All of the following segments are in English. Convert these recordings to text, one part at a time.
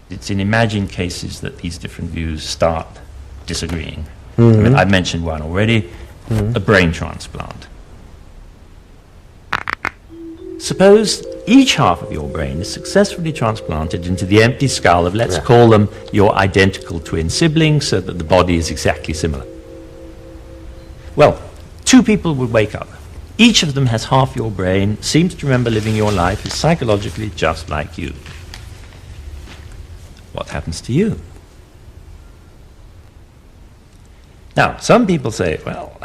it's in imagined cases that these different views start disagreeing. I mean, I've mentioned one already, a brain transplant. Suppose each half of your brain is successfully transplanted into the empty skull of, let's call them, your identical twin siblings, so that the body is exactly similar. Well, two people would wake up. Each of them has half your brain, seems to remember living your life, is psychologically just like you. What happens to you? Now, some people say, well,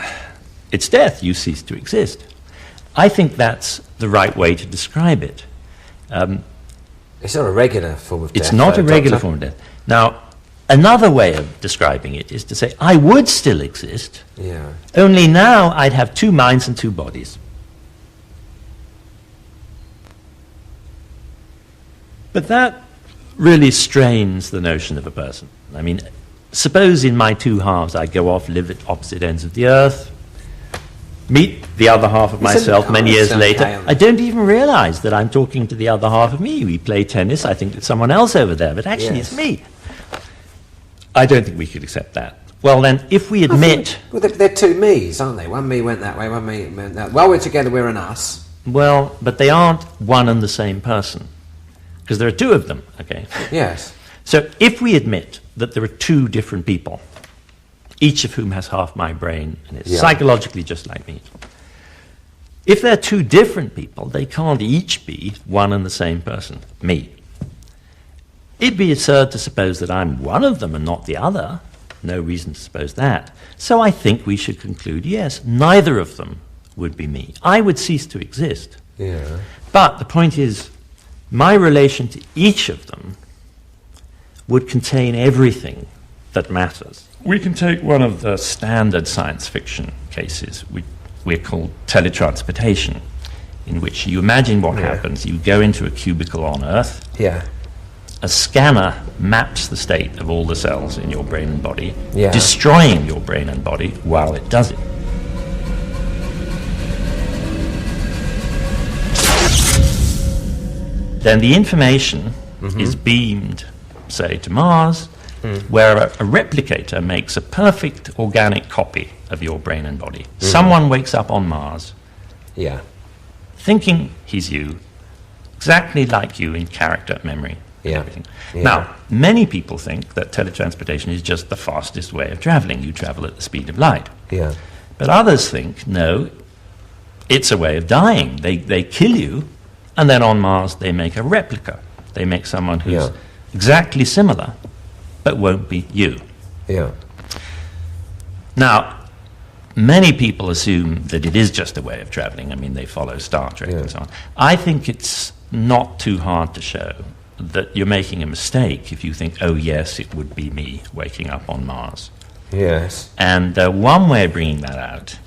it's death, you cease to exist. I think that's the right way to describe it. It's not a regular form of death. It's not a regular form of death. Now, another way of describing it is to say, I would still exist, only now I'd have two minds and two bodies. But that really strains the notion of a person. I mean, suppose in my two halves I go off, live at opposite ends of the earth, meet the other half of myself many years later. I don't even realize that I'm talking to the other half of me. We play tennis, I think it's someone else over there, but actually it's me. I don't think we could accept that. Well then, if we admit... Well, they're two me's, aren't they? One me went that way, one me went that way. While we're together, we're an us. Well, but they aren't one and the same person. Because there are two of them, okay? Yes. So if we admit that there are two different people, each of whom has half my brain and is psychologically just like me, if they're two different people, they can't each be one and the same person, me. It'd be absurd to suppose that I'm one of them and not the other. No reason to suppose that. So I think we should conclude, yes, neither of them would be me. I would cease to exist. Yeah. But the point is, my relation to each of them would contain everything that matters. We can take one of the standard science fiction cases, we're called teletransportation, in which you imagine what happens. You go into a cubicle on Earth. Yeah. A scanner maps the state of all the cells in your brain and body, destroying your brain and body while it does it. Then the information is beamed, say, to Mars, where a replicator makes a perfect organic copy of your brain and body. Someone wakes up on Mars, thinking he's you, exactly like you in character, memory, and everything. Now, many people think that teletransportation is just the fastest way of traveling. You travel at the speed of light. But others think, no, it's a way of dying. They kill you, and then on Mars they make a replica. They make someone who's exactly similar, but won't be you. Now, many people assume that it is just a way of traveling. I mean, they follow Star Trek and so on. I think it's not too hard to show that you're making a mistake if you think, oh yes, it would be me waking up on Mars. And one way of bringing that out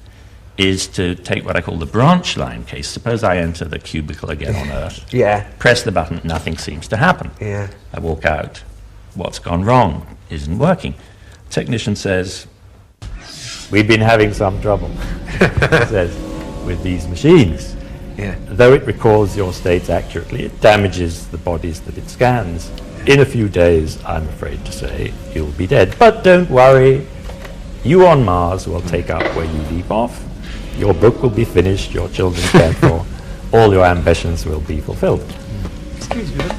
is to take what I call the branch line case. Suppose I enter the cubicle again on Earth, press the button, nothing seems to happen. I walk out, what's gone wrong? Isn't working. Technician says, we've been having some trouble, he says, with these machines. Though it records your states accurately, it damages the bodies that it scans. In a few days, I'm afraid to say, you'll be dead. But don't worry, you on Mars will take up where you leave off. Your book will be finished, your children cared for, all your ambitions will be fulfilled. Excuse me, I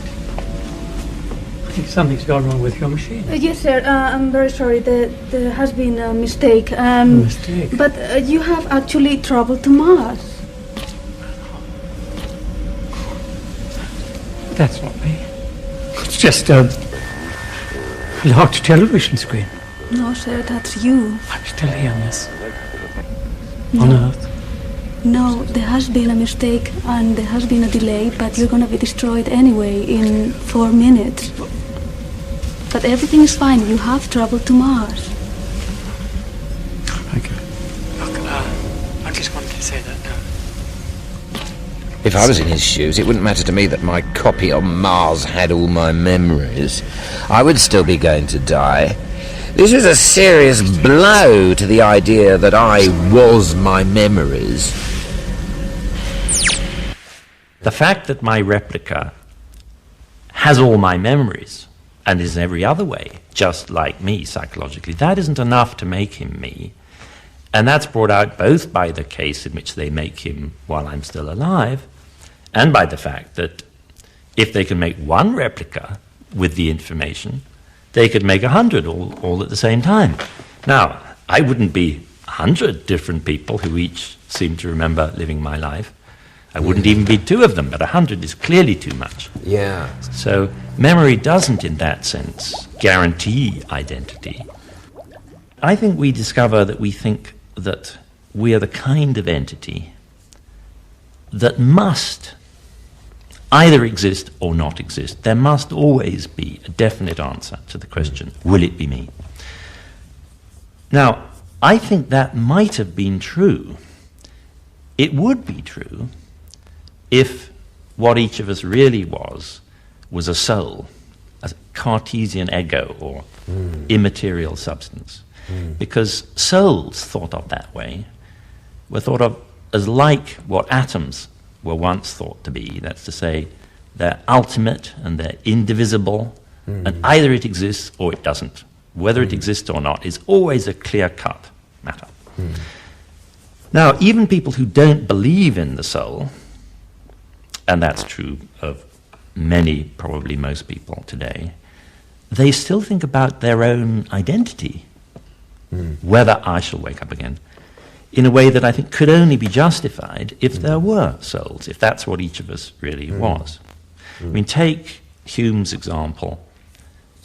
think something's gone wrong with your machine. Yes, sir. I'm very sorry. There has been a mistake. Mistake? But you have actually traveled to Mars. That's not me. It's just a large television screen. No, sir, that's you. I'm still here, miss. On Earth. No, there has been a mistake and there has been a delay, but you're going to be destroyed anyway in 4 minutes. But everything is fine. You have traveled to Mars. Okay. Look, I just wanted to say that. If I was in his shoes, it wouldn't matter to me that my copy on Mars had all my memories. I would still be going to die. This is a serious blow to the idea that I was my memories. The fact that my replica has all my memories and is in every other way just like me psychologically, that isn't enough to make him me. And that's brought out both by the case in which they make him while I'm still alive, and by the fact that if they can make one replica with the information, they could make 100 all at the same time. Now, I wouldn't be 100 different people who each seem to remember living my life. I wouldn't even be 2 of them, but 100 is clearly too much. Yeah. So memory doesn't, in that sense, guarantee identity. I think we discover that we think that we are the kind of entity that must either exist or not exist. There must always be a definite answer to the question, will it be me? Now, I think that might have been true. It would be true if what each of us really was a soul, a Cartesian ego or immaterial substance. Because souls thought of that way were thought of as like what atoms were once thought to be. That's to say, they're ultimate and they're indivisible, and either it exists or it doesn't. Whether it exists or not is always a clear-cut matter. Now, even people who don't believe in the soul, and that's true of many, probably most people today, they still think about their own identity, whether I shall wake up again, in a way that I think could only be justified if there were souls, if that's what each of us really was. I mean, take Hume's example,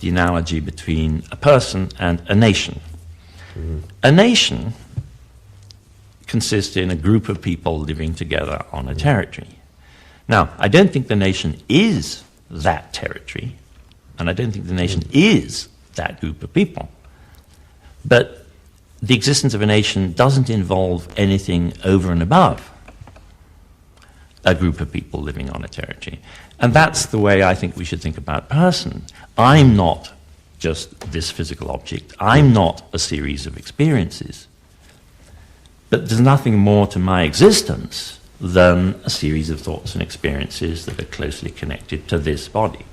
the analogy between a person and a nation. A nation consists in a group of people living together on a territory. Now, I don't think the nation is that territory, and I don't think the nation is that group of people. But the existence of a nation doesn't involve anything over and above a group of people living on a territory. And that's the way I think we should think about person. I'm not just this physical object. I'm not a series of experiences. But there's nothing more to my existence than a series of thoughts and experiences that are closely connected to this body.